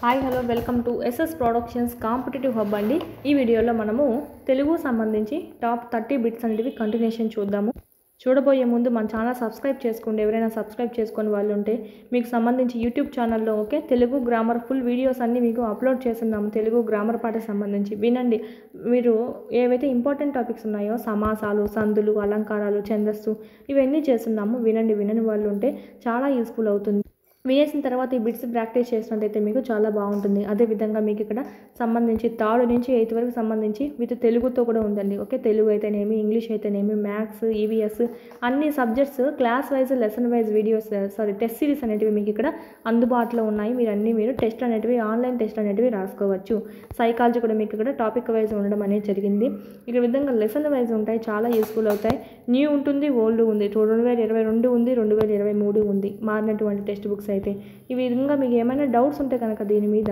Hi hello welcome to SS productions competitive hub అండి. ఈ వీడియోలో మనము తెలుగు సంబంధించి టాప్ 30 బిట్స్ అనేవి కంటిన్యూషన్ చూద్దాము. చూడబోయే ముందు మన ఛానల్ సబ్స్క్రైబ్ చేసుకోండి. ఎవరైనా సబ్స్క్రైబ్ చేసుకొని వాళ్ళు ఉంటే మీకు సంబంధించి యూట్యూబ్ ఛానల్లో తెలుగు గ్రామర్ ఫుల్ వీడియోస్ అన్నీ మీకు అప్లోడ్ చేస్తున్నాము. తెలుగు గ్రామర్ పాఠకు సంబంధించి వినండి. మీరు ఏవైతే ఇంపార్టెంట్ టాపిక్స్ ఉన్నాయో సమాసాలు, సందులు, అలంకారాలు, ఛందస్సు ఇవన్నీ చేస్తున్నాము. వినని వాళ్ళు ఉంటే చాలా యూస్ఫుల్ అవుతుంది. వినేసిన తర్వాత ఈ బిట్స్ ప్రాక్టీస్ చేసినట్టయితే మీకు చాలా బాగుంటుంది. అదేవిధంగా మీకు ఇక్కడ సంబంధించి 3rd నుంచి 8th వరకు సంబంధించి విత్ తెలుగుతో కూడా ఉందండి. తెలుగు అయితేనేమి, ఇంగ్లీష్ అయితేనేమి, మ్యాథ్స్, ఈవీఎస్ అన్ని subjects class wise, lesson wise videos test series అనేటివి మీకు ఇక్కడ అందుబాటులో ఉన్నాయి. మీరు టెస్ట్ అనేటివి ఆన్లైన్ టెస్ట్ అనేటివి రాసుకోవచ్చు. సైకాలజీ కూడా మీకు ఇక్కడ టాపిక్ వైజ్ ఉండడం అనేది జరిగింది. ఈ విధంగా లెసన్ వైజ్ ఉంటాయి, చాలా యూస్ఫుల్ అవుతాయి. న్యూ ఉంటుంది, ఓల్డ్ ఉంది, 2022 ఉంది, 2023 ఉంది మారినటువంటి టెక్స్ట్ బుక్స్ అయితే. ఈ విధంగా మీకు ఏమైనా డౌట్స్ ఉంటే కనుక దీని మీద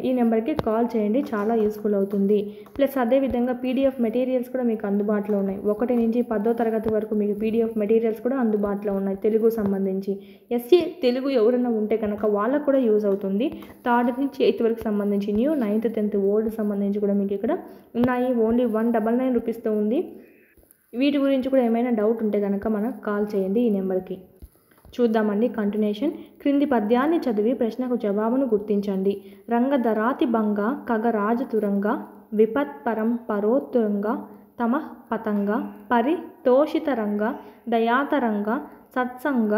ఈ నెంబర్కి కాల్ చేయండి, చాలా యూస్ఫుల్ అవుతుంది. ప్లస్ అదేవిధంగా పీడిఎఫ్ మెటీరియల్స్ కూడా మీకు అందుబాటులో ఉన్నాయి. 1 నుంచి 10వ తరగతి వరకు మీకు పీడిఎఫ్ మెటీరియల్స్ కూడా అందుబాటులో ఉన్నాయి తెలుగు సంబంధించి. ఎస్సీ తెలుగు ఎవరైనా ఉంటే కనుక వాళ్ళకు కూడా యూజ్ అవుతుంది. 3rd నుంచి 8th వరకు సంబంధించి న్యూ, 9th 10th ఓల్డ్ సంబంధించి కూడా మీకు ఇక్కడ ఉన్నాయి. ఓన్లీ 199 రూపీస్తో ఉంది. వీటి గురించి కూడా ఏమైనా డౌట్ ఉంటే కనుక మనకు కాల్ చేయండి ఈ నెంబర్కి. చూద్దామండి కంటిన్యూషన్. క్రింది పద్యాన్ని చదివి ప్రశ్నకు జవాబును గుర్తించండి. రంగధరాతి భంగ ఖగరాజతురంగ విపత్పరం పరోత్తురంగ తమ పతంగ పరితోషితరంగ దయాతరంగ సత్సంగ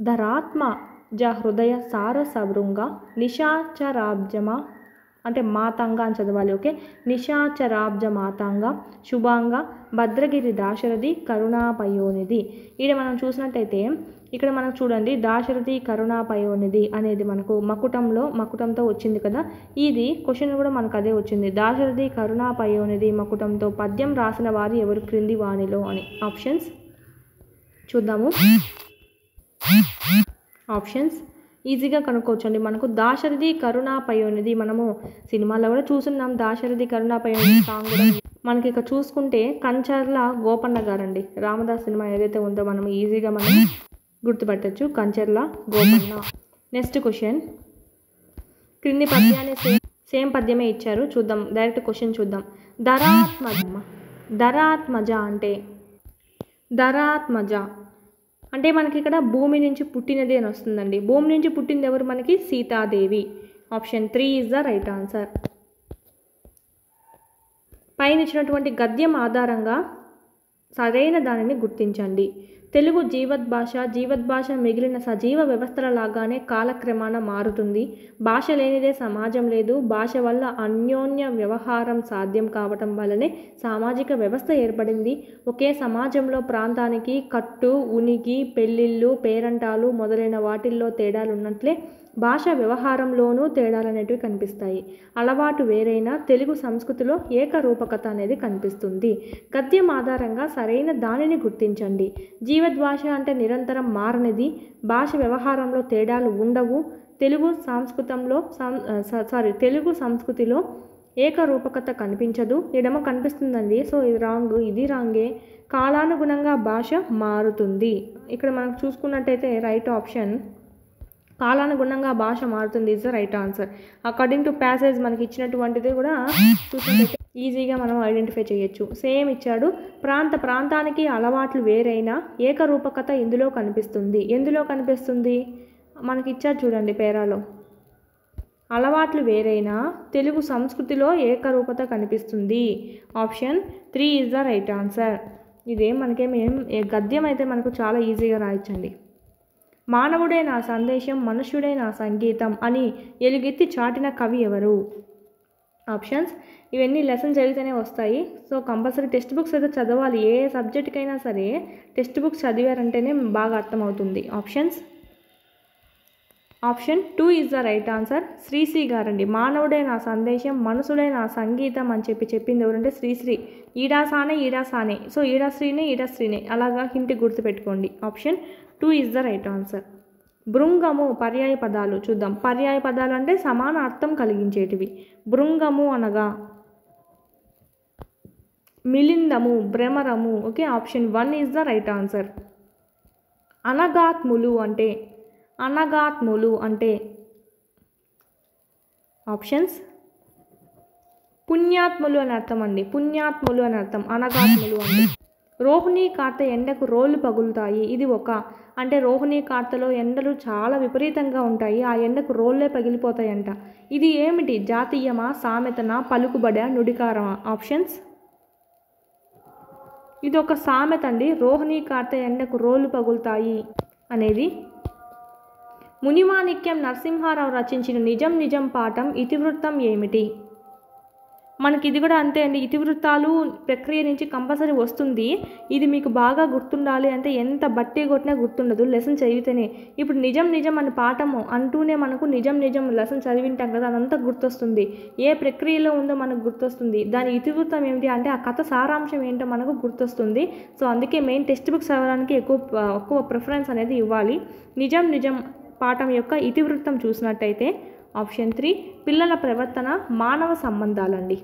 ధరాత్మ హృదయ సారసభృంగ నిశాచరాబ్జమ అంటే మాతంగ అని చదవాలి. నిశాచరాబ్జ మాతంగ శుభాంగ భద్రగిరి దాశరథి కరుణాపయోనిధి. ఇక్కడ మనం చూసినట్టయితే ఇక్కడ మనకు చూడండి, దాశరథి కరుణాపయోనిధి అనేది మనకు మకుటంతో వచ్చింది కదా. ఇది క్వశ్చన్ కూడా మనకు అదే వచ్చింది. దాశరథి కరుణాపయోనిధి మకుటంతో పద్యం రాసిన వారు ఎవరు క్రింది వాణిలో అని. ఆప్షన్స్ చూద్దాము. ఆప్షన్స్ ఈజీగా కనుక్కోవచ్చండి. మనకు దాశరథి కరుణాపయోనిధి మనము సినిమాలో కూడా చూస్తున్నాం. దాశరథి కరుణాపయోనిధి సాంగ్ కూడా మనకి ఇక్కడ చూసుకుంటే కంచర్ల గోపన్న గారండి. రామదాస్ సినిమా ఏదైతే ఉందో మనం ఈజీగా మనం గుర్తుపట్టచ్చు, కంచర్ల గోపన్న. Next question. క్రింది పద్యాన్ని సేమ్ పద్యమే ఇచ్చారు, చూద్దాం. డైరెక్ట్ క్వశ్చన్ చూద్దాం. ధరాత్మజ అంటే మనకి ఇక్కడ భూమి నుంచి పుట్టినది అని వస్తుందండి. భూమి నుంచి పుట్టింది ఎవరు? మనకి Sitadevi. Option 3 is the right answer. పైన ఇచ్చినటువంటి గద్యం ఆధారంగా సరైన దానిని గుర్తించండి. తెలుగు జీవద్భాష మిగిలిన సజీవ వ్యవస్థల లాగానే కాలక్రమాన మారుతుంది. భాష లేనిదే సమాజం లేదు. భాష వల్ల అన్యోన్య వ్యవహారం సాధ్యం కావటం వల్లనే సామాజిక వ్యవస్థ ఏర్పడింది. ఒకే సమాజంలో ప్రాంతానికి కట్టు, ఉనికి, పెళ్ళిళ్ళు, పేరంటాలు మొదలైన వాటిల్లో తేడాలున్నట్లే భాష వ్యవహారంలోనూ తేడాలనేటివి కనిపిస్తాయి. అలవాటు వేరైనా తెలుగు సంస్కృతిలో ఏకరూపకత అనేది కనిపిస్తుంది. గద్యం ఆధారంగా సరైన దానిని గుర్తించండి. జీవద్భాష అంటే నిరంతరం మారనిది. భాష వ్యవహారంలో తేడాలు ఉండవు. తెలుగు సంస్కృతిలో ఏకరూపకత కనిపించదు. ఎడమ కనిపిస్తుందండి. సో ఇది రాంగ్, ఇది రాంగే. కాలానుగుణంగా భాష మారుతుంది. ఇక్కడ మనం చూసుకున్నట్టయితే రైట్ ఆప్షన్ కాలానుగుణంగా భాష మారుతుంది is the right answer. According to passage మనకి ఇచ్చినటువంటిది కూడా చూసినట్టయితే ఈజీగా మనం ఐడెంటిఫై చేయొచ్చు. సేమ్ ఇచ్చాడు. ప్రాంతానికి అలవాట్లు వేరైనా ఏకరూపకత ఇందులో కనిపిస్తుంది. ఎందులో కనిపిస్తుంది? మనకి ఇచ్చాడు చూడండి పేరాలో. అలవాట్లు వేరైనా తెలుగు సంస్కృతిలో ఏకరూపత కనిపిస్తుంది. Option 3 is the right answer. ఇదే గద్యం అయితే మనకు చాలా ఈజీగా రాయొచ్చండి. మానవుడే నా సందేశం, మనుష్యుడే నా సంగీతం అని ఎలుగెత్తి చాటిన కవి ఎవరు? ఆప్షన్స్ ఇవన్నీ లెసన్ చదివితేనే వస్తాయి. సో కంపల్సరీ టెక్స్ట్ బుక్స్ అయితే చదవాలి. ఏ సబ్జెక్ట్కైనా సరే టెక్స్ట్ బుక్స్ చదివారంటేనే బాగా అర్థమవుతుంది. Option 2 is the right answer. Sri Sri గారండి. మానవుడే నా సందేశం, మనుషుడే నా సంగీతం అని చెప్పింది ఎవరంటే శ్రీశ్రీ. ఈడాసానే. సో ఈడాశ్రీనే అలాగా హింట్ గుర్తుపెట్టుకోండి. Option 2 is the right answer. భృంగము పర్యాయ పదాలు చూద్దాం. పర్యాయ పదాలు అంటే సమాన అర్థం కలిగించేటివి. భృంగము అనగా మిలిందము, భ్రమరము. Option 1 is the right answer. అనగాత్ములు అంటే ఆప్షన్స్ పుణ్యాత్ములు అని అర్థం అండి. పుణ్యాత్ములు అని అర్థం, అనగాత్ములు అండి. రోహిణీ కార్తె ఎండకు రోళ్ళు పగులుతాయి. ఇది అంటే రోహిణీ కార్తెలో ఎండలు చాలా విపరీతంగా ఉంటాయి. ఆ ఎండకు రోళ్ళే పగిలిపోతాయంట. ఇది ఏమిటి? జాతీయమా, సామెతనా, పలుకుబడా, నుడికారమా? ఆప్షన్స్ ఇది ఒక సామెత అండి. రోహిణీ కార్తె ఎండకు రోళ్ళు పగులుతాయి అనేది. మునిమాణిక్యం నరసింహారావు రచించిన నిజం నిజం పాఠం ఇతివృత్తం ఏమిటి? మనకి ఇది కూడా అంతే అండి. ఇతివృత్తాలు ప్రక్రియ నుంచి కంపల్సరీ వస్తుంది. ఇది మీకు బాగా గుర్తుండాలి అంటే ఎంత బట్టి కొట్టినా గుర్తుండదు, లెసన్ చదివితేనే. ఇప్పుడు నిజం నిజం అని పాఠము అంటూనే మనకు నిజం నిజం లెసన్ చదివింటాం కదా, అదంతా గుర్తొస్తుంది. ఏ ప్రక్రియలో ఉందో మనకు గుర్తొస్తుంది. దాని ఇతివృత్తం ఏమిటి అంటే ఆ కథ సారాంశం ఏంటో మనకు గుర్తొస్తుంది. సో అందుకే మెయిన్ టెక్స్ట్ బుక్ చదవడానికి ఎక్కువ ప్రిఫరెన్స్ అనేది ఇవ్వాలి. నిజం నిజం పాఠం యొక్క ఇతివృత్తం చూసినట్టయితే ఆప్షన్ 3 పిల్లల ప్రవర్తన, మానవ సంబంధాలండి.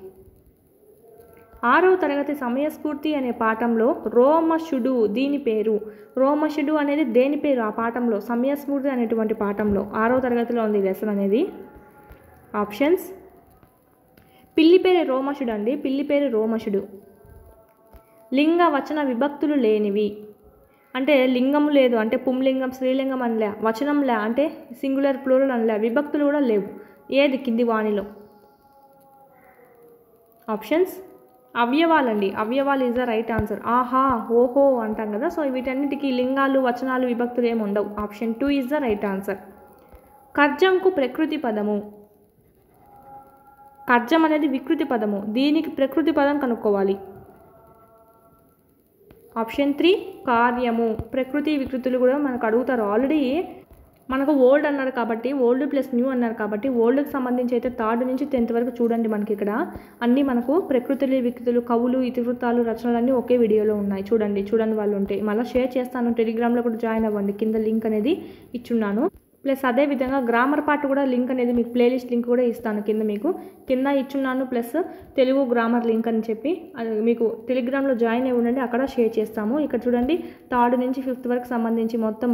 6వ తరగతి సమయస్ఫూర్తి అనే పాఠంలో రోమశుడు దీని పేరు. రోమశుడు అనేది దేని పేరు? ఆ పాఠంలో సమయస్ఫూర్తి అనేటువంటి పాఠంలో 6వ తరగతిలో ఉంది లెసన్ అనేది. ఆప్షన్స్ పిల్లి పేరు రోమశుడు అండి. పిల్లి పేరు రోమశుడు. లింగ వచన విభక్తులు లేనివి అంటే లింగము లేదు అంటే పుంలింగం స్త్రీలింగం అనలే, వచనంలే అంటే సింగులర్ ప్లూరల్ అనలే, విభక్తులు కూడా లేవు. ఏది కింది వాణిలో? ఆప్షన్స్ అవయవాలండి. అవయవాలు ఈజ్ ద రైట్ ఆన్సర్. ఆహా, ఓహో అంటాం కదా, సో వీటన్నిటికీ లింగాలు, వచనాలు, విభక్తులు ఏమి ఉండవు. Option 2 is the right answer. కర్జంకు ప్రకృతి పదము. కర్జం అనేది వికృతి పదము, దీనికి ప్రకృతి పదం కనుక్కోవాలి. ఆప్షన్ 3 కార్యము. ప్రకృతి వికృతులు కూడా మనకు అడుగుతారు. ఆల్రెడీ మనకు ఓల్డ్ అన్నారు కాబట్టి, ఓల్డ్ ప్లస్ న్యూ అన్నారు కాబట్టి, ఓల్డ్కి సంబంధించి అయితే 3rd నుంచి 10th వరకు చూడండి. మనకి ఇక్కడ అన్నీ మనకు ప్రకృతులు, వికృతులు, కవులు, ఇతివృత్తాలు, రచనలన్నీ ఒకే వీడియోలో ఉన్నాయి. చూడండి వాళ్ళు ఉంటే మళ్ళీ షేర్ చేస్తాను. టెలిగ్రామ్లో కూడా జాయిన్ అవ్వండి, కింద లింక్ అనేది ఇచ్చున్నాను. ప్లస్ అదేవిధంగా గ్రామర్ పార్ట్ కూడా లింక్ అనేది మీకు ప్లేలిస్ట్ లింక్ కూడా ఇస్తాను కింద ఇచ్చున్నాను. ప్లస్ తెలుగు గ్రామర్ లింక్ అని చెప్పి మీకు టెలిగ్రామ్లో జాయిన్ అయి ఉండండి, అక్కడ షేర్ చేస్తాము. ఇక్కడ చూడండి 3rd నుంచి 5th వరకు సంబంధించి మొత్తం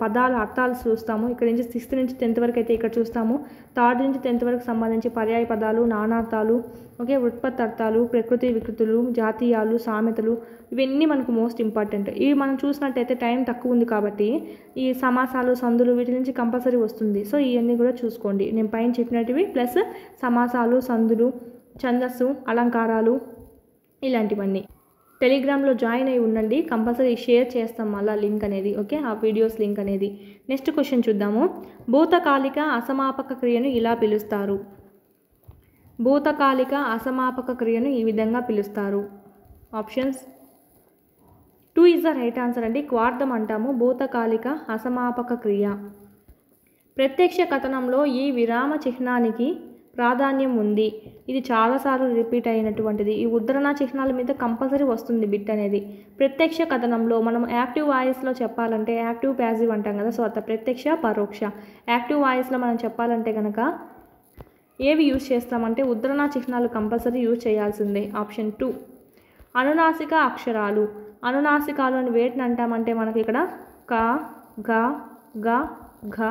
పదాల అర్థాలు చూస్తాము. ఇక్కడ నుంచి 6th నుంచి 10th వరకు అయితే ఇక్కడ చూస్తాము. 3rd నుంచి 10th వరకు సంబంధించి పర్యాయ పదాలు, నానార్థాలు, ఓకే, ఉత్పత్తి అర్థాలు, ప్రకృతి వికృతులు, జాతీయాలు, సామెతలు, ఇవన్నీ మనకు మోస్ట్ ఇంపార్టెంట్. ఇవి మనం చూసినట్టయితే టైం తక్కువ ఉంది కాబట్టి ఈ సమాసాలు, సందులు వీటి నుంచి కంపల్సరీ వస్తుంది. సో ఇవన్నీ కూడా చూసుకోండి. నేను పైన చెప్పినటివి ప్లస్ సమాసాలు, సందులు, ఛందస్సు, అలంకారాలు ఇలాంటివన్నీ. టెలిగ్రామ్లో జాయిన్ అయి ఉండండి, కంపల్సరీ షేర్ చేస్తాం మళ్ళీ లింక్ అనేది, ఓకే, ఆ వీడియోస్ లింక్ అనేది. నెక్స్ట్ క్వశ్చన్ చూద్దాము. భూతకాలిక అసమాపక క్రియను ఇలా పిలుస్తారు. భూతకాలిక అసమాపక క్రియను ఈ విధంగా పిలుస్తారు. Options 2 is the right answer అండి. క్వార్థం అంటాము భూతకాలిక అసమాపక క్రియ. ప్రత్యక్ష కథనంలో ఈ విరామ చిహ్నానికి ప్రాధాన్యం ఉంది. ఇది చాలాసార్లు రిపీట్ అయినటువంటిది. ఈ ఉద్ధరణ చిహ్నాల మీద కంపల్సరీ వస్తుంది బిట్ అనేది. ప్రత్యక్ష కథనంలో మనం యాక్టివ్ వాయిస్లో చెప్పాలంటే యాక్టివ్ ప్యాసివ్ అంటాం కదా, సో అత ప్రత్యక్ష పరోక్ష. యాక్టివ్ వాయిస్లో మనం చెప్పాలంటే కనుక ఏవి యూజ్ చేస్తామంటే ఉద్ధరణ చిహ్నాలు కంపల్సరీ యూజ్ చేయాల్సిందే. ఆప్షన్ 2 అనునాసిక అక్షరాలు. అనునాసికాలు అని వేటిని అంటామంటే మనకి ఇక్కడ క, గ, గ, ఘ,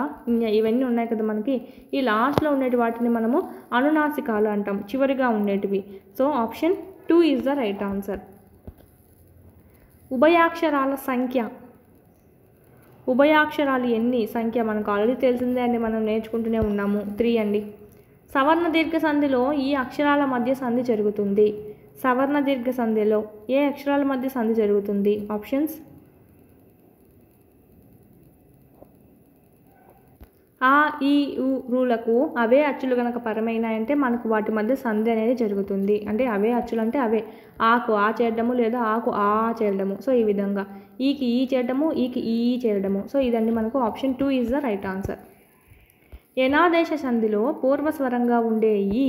ఇవన్నీ ఉన్నాయి కదా మనకి. ఈ లాస్ట్లో ఉండేటి వాటిని మనము అనునాసికాలు అంటాం, చివరిగా ఉండేటివి. So option 2 is the right answer. ఉభయాక్షరాల సంఖ్య. ఉభయాక్షరాలు ఎన్ని సంఖ్య మనకు ఆల్రెడీ తెలిసిందే అండి, మనం నేర్చుకుంటూనే ఉన్నాము. 3 అండి. సవర్ణ దీర్ఘ సంధిలో ఈ అక్షరాల మధ్య సంధి జరుగుతుంది. సవర్ణ దీర్ఘ సంధిలో ఏ అక్షరాల మధ్య సంధి జరుగుతుంది? ఆప్షన్స్ ఆ, ఈ, ఉ, రులకు అవే అచ్చులు కనుక పరమైనాయంటే మనకు వాటి మధ్య సంధి అనేది జరుగుతుంది. అంటే అవే అచ్చులు అంటే అవే ఆకు ఆ చేరడము లేదా ఆకు ఆ చేరడము. సో ఈ విధంగా ఈకి ఈ చేరడము, ఈకి ఈ చేరడము. సో ఇదండి మనకు option 2 is the right answer. యనాదేశ సంధిలో పూర్వస్వరంగా ఉండే ఈ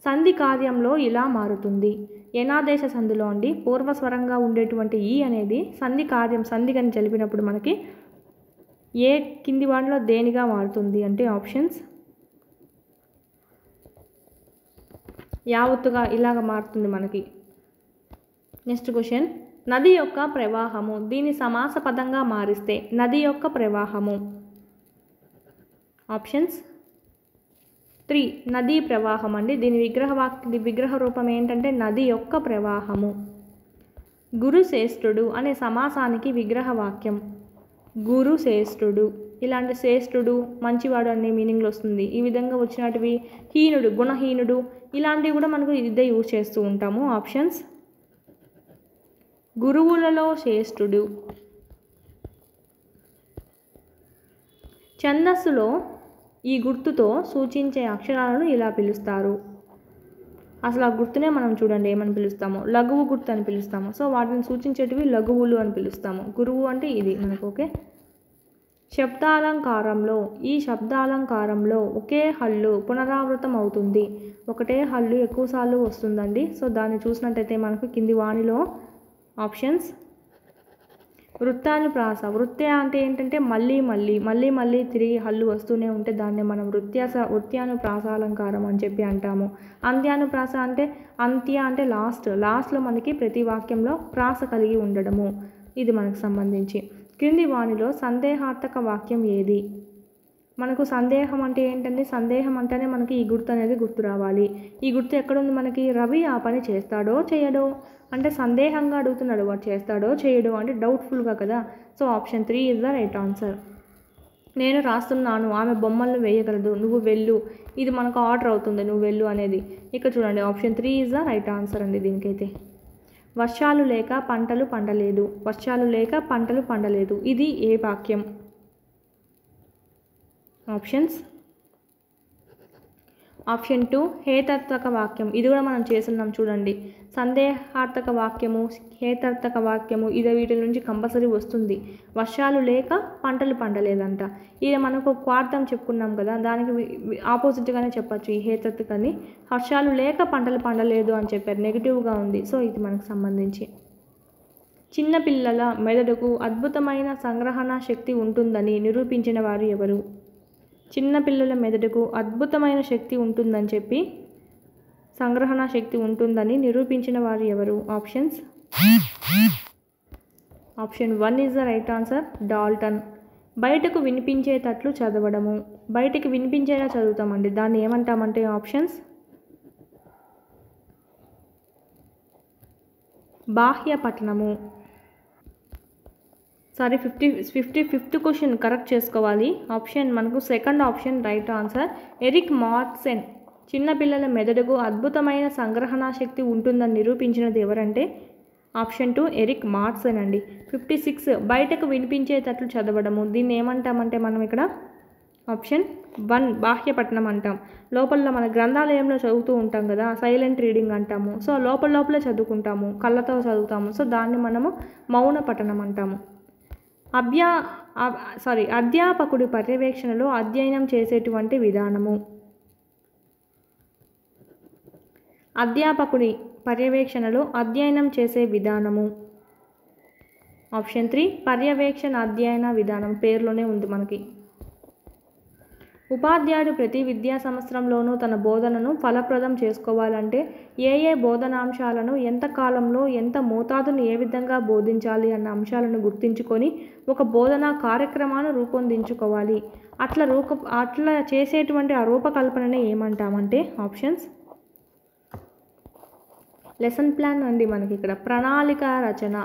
సంధి కార్యంలో ఇలా మారుతుంది. యనాదేశ సంధిలో అండి పూర్వస్వరంగా ఉండేటువంటి ఈ అనేది సంధి కార్యం, సంధిగని జరిపినప్పుడు మనకి ఏ కింది వాటిలో దేనిగా మారుతుంది అంటే ఆప్షన్స్ యావత్తుగా ఇలాగ మారుతుంది మనకి. Next question. నది యొక్క ప్రవాహము. దీని సమాస పదంగా మారిస్తే నది యొక్క ప్రవాహము. ఆప్షన్స్ 3 నదీ ప్రవాహం అండి. దీని విగ్రహ రూపం ఏంటంటే నది యొక్క ప్రవాహము. గురుశ్రేష్ఠుడు అనే సమాసానికి విగ్రహ వాక్యం గురుశ్రేష్ఠుడు. ఇలాంటి శ్రేష్ఠుడు మంచివాడు అనే మీనింగ్లో వస్తుంది. ఈ విధంగా వచ్చినటివి హీనుడు, గుణహీనుడు ఇలాంటివి కూడా మనకు ఇదే యూజ్ చేస్తూ ఉంటాము. ఆప్షన్స్ గురువులలో శ్రేష్ఠుడు. ఛందస్సులో ఈ గుర్తుతో సూచించే అక్షరాలను ఇలా పిలుస్తారు. అసలు ఆ గుర్తునే మనం చూడండి ఏమని పిలుస్తాము, లఘువు గుర్తు అని పిలుస్తాము. సో వాటిని సూచించేటివి లఘువులు అని పిలుస్తాము. గురువు అంటే ఇది మనకు. ఓకే. ఈ శబ్దాలంకారంలో ఒకే హల్లు పునరావృతం అవుతుంది. ఒకటే హల్లు ఎక్కువసార్లు వస్తుందండి. సో దాన్ని చూసినట్టయితే మనకు కింది వాణిలో ఆప్షన్స్ వృత్తానుప్రాస. వృత్య అంటే ఏంటంటే మళ్ళీ మళ్ళీ తిరిగి హల్లు వస్తూనే ఉంటే దాన్ని మనం వృత్యానుప్రాసాలంకారం అని చెప్పి అంటాము. అంత్యానుప్రాస అంటే అంత్య అంటే లాస్ట్లో మనకి ప్రతి వాక్యంలో ప్రాస కలిగి ఉండడము. ఇది మనకు సంబంధించి. క్రింది వాణిలో సందేహార్థక వాక్యం ఏది? మనకు సందేహం అంటే ఏంటంటే సందేహం అంటేనే మనకి ఈ గుర్తు అనేది గుర్తు రావాలి. ఈ గుర్తు ఎక్కడుంది మనకి? రవి ఆ పని చేస్తాడో చేయడో అంటే సందేహంగా అడుగుతున్నాడు, వాడు చేస్తాడో చేయడో అంటే డౌట్ఫుల్గా కదా. So option 3 is the right answer. నేను రాస్తున్నాను, ఆమె బొమ్మలను వేయగలదు, నువ్వు వెళ్ళు. ఇది మనకు ఆర్డర్ అవుతుంది, నువ్వు వెళ్ళు అనేది. ఇక్కడ చూడండి option 3 is the right answer అండి దీనికైతే. వర్షాలు లేక పంటలు పండలేదు. ఇది ఏ వాక్యం? ఆప్షన్ 2 హేతర్థక వాక్యం. ఇది కూడా మనం చేస్తున్నాం చూడండి. సందేహార్థక వాక్యము, హేతర్థక వాక్యము ఇది వీటి నుంచి కంపల్సరీ వస్తుంది. వర్షాలు లేక పంటలు పండలేదంట. ఇది మనకు క్వార్థం చెప్పుకున్నాం కదా, దానికి ఆపోజిట్గానే చెప్పచ్చు ఈ హేతర్థకని. వర్షాలు లేక పంటలు పండలేదు అని చెప్పారు, నెగిటివ్గా ఉంది. సో ఇది మనకు సంబంధించి. చిన్నపిల్లల మెదడుకు అద్భుతమైన సంగ్రహణ శక్తి ఉంటుందని నిరూపించిన వారు ఎవరు? చిన్నపిల్లల మెదడుకు అద్భుతమైన శక్తి ఉంటుందని చెప్పి సంగ్రహణ శక్తి ఉంటుందని నిరూపించిన వారు ఎవరు? Option 1 is the right answer, Dalton. బయటకు వినిపించేటట్లు చదవడము. బయటకు వినిపించేలా చదువుతామండి, దాన్ని ఏమంటామంటే ఆప్షన్స్ బాహ్య పఠనము. సారీ 55th క్వశ్చన్ కరెక్ట్ చేసుకోవాలి. ఆప్షన్ మనకు second option right answer. Eric Marsen చిన్నపిల్లల మెదడుకు అద్భుతమైన సంగ్రహణ శక్తి ఉంటుందని నిరూపించినది ఎవరంటే ఆప్షన్ 2 ఎరిక్ మార్సెన్ అండి. 56 బయటకు వినిపించేటట్లు చదవడము. దీన్ని ఏమంటామంటే మనం ఇక్కడ ఆప్షన్ 1 బాహ్య పఠనం అంటాం. లోపల మన గ్రంథాలయంలో చదువుతూ ఉంటాం కదా, సైలెంట్ రీడింగ్ అంటాము. సో లోపలే చదువుకుంటాము, కళ్ళతో చదువుతాము. సో దాన్ని మనము మౌన పఠనం అంటాము. అధ్యాపకుడి పర్యవేక్షణలో అధ్యయనం చేసేటువంటి విధానము. అధ్యాపకుడి పర్యవేక్షణలో అధ్యయనం చేసే విధానము. ఆప్షన్ 3 పర్యవేక్షణ అధ్యయన విధానం, పేరులోనే ఉంది మనకి. ఉపాధ్యాయుడు ప్రతి విద్యా సంవత్సరంలోనూ తన బోధనను ఫలప్రదం చేసుకోవాలంటే ఏ బోధనాంశాలను ఎంత కాలంలో ఎంత మోతాదును ఏ విధంగా బోధించాలి అన్న అంశాలను గుర్తుంచుకొని ఒక బోధనా కార్యక్రమాన్ని రూపొందించుకోవాలి. అట్లా చేసేటువంటి ఆ రూపకల్పననే ఏమంటామంటే ఆప్షన్స్ లెసన్ ప్లాన్ అండి. మనకి ఇక్కడ ప్రణాళిక రచన.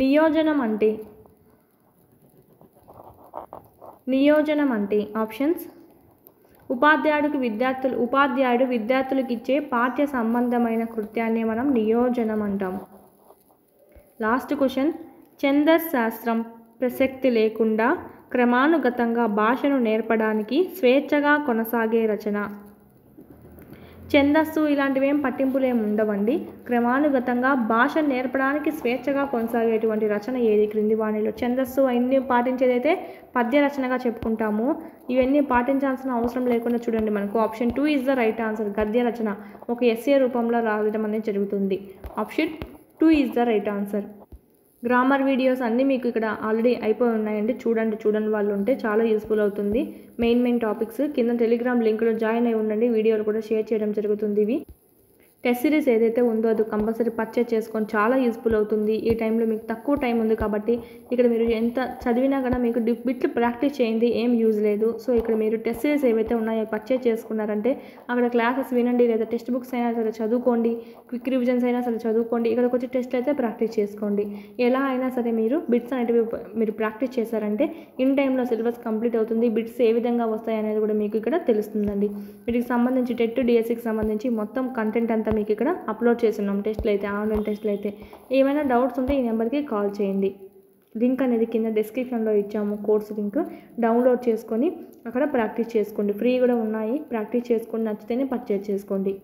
నియోజనం అంటే ఆప్షన్స్ ఉపాధ్యాయుడు విద్యార్థులకు ఇచ్చే పాఠ్య సంబంధమైన కృత్యాన్ని మనం నియోజనం అంటాం. Last question. ఛందస్ శాస్త్రం ప్రసక్తి లేకుండా క్రమానుగతంగా భాషను నేర్పడానికి స్వేచ్ఛగా కొనసాగే రచన. ఛందస్సు ఇలాంటివి ఏం పట్టింపులు ఏమి ఉండవండి. క్రమానుగతంగా భాష నేర్పడానికి స్వేచ్ఛగా కొనసాగేటువంటి రచన ఏది క్రింది వాణిలో? ఛందస్సు అన్నీ పాటించేదైతే పద్య రచనగా చెప్పుకుంటాము. ఇవన్నీ పాటించాల్సిన అవసరం లేకుండా చూడండి మనకు option 2 is the right answer. గద్య రచన ఒక ఎస్ఏ రూపంలో రాయడం అనేది జరుగుతుంది. Option 2 is the right answer. Grammar videos అన్నీ మీకు ఇక్కడ ఆల్రెడీ అయిపోయి ఉన్నాయండి. చూడండి వాళ్ళు ఉంటే చాలా యూస్ఫుల్ అవుతుంది. మెయిన్ టాపిక్స్ కింద టెలిగ్రామ్ లింక్లో జాయిన్ అయి ఉండండి. వీడియోలు కూడా షేర్ చేయడం జరుగుతుంది. ఇవి టెస్ట్ సిరీస్ ఏదైతే ఉందో అది కంపల్సరీ పర్చేజ్ చేసుకొని చాలా యూస్ఫుల్ అవుతుంది. ఈ టైంలో మీకు తక్కువ టైం ఉంది కాబట్టి ఇక్కడ మీరు ఎంత చదివినా కూడా మీకు బిట్లు ప్రాక్టీస్ చేయండి, ఏం యూజ్ లేదు. సో ఇక్కడ మీరు టెస్ట్ సిరీస్ ఏవైతే ఉన్నాయో పర్చేజ్ చేసుకున్నారంటే అక్కడ క్లాసెస్ వినండి, లేదా టెక్స్ట్ బుక్స్ అయినా సరే చదువుకోండి, క్విక్ రివిజన్స్ అయినా సరే చదువుకోండి. ఇక్కడికి వచ్చి టెస్ట్లు అయితే ప్రాక్టీస్ చేసుకోండి. ఎలా అయినా సరే మీరు బిట్స్ అనేటివి మీరు ప్రాక్టీస్ చేశారంటే ఇన్ టైంలో సిలబస్ కంప్లీట్ అవుతుంది. బిట్స్ ఏ విధంగా వస్తాయి అనేది కూడా మీకు ఇక్కడ తెలుస్తుందండి. వీటికి సంబంధించి టెట్ డిఎస్సికి సంబంధించి మొత్తం కంటెంట్ అంతా మీకు ఇక్కడ అప్లోడ్ చేస్తున్నాం. టెస్ట్లు అయితే ఆన్లైన్ టెస్ట్లు అయితే ఏమైనా డౌట్స్ ఉంటే ఈ నెంబర్కి కాల్ చేయండి. లింక్ అనేది కింద డిస్క్రిప్షన్లో ఇచ్చాము. కోర్స్ లింక్ డౌన్లోడ్ చేసుకొని అక్కడ ప్రాక్టీస్ చేసుకోండి. ఫ్రీ కూడా ఉన్నాయి, ప్రాక్టీస్ చేసుకొని నచ్చితేనే పర్చేజ్ చేసుకోండి.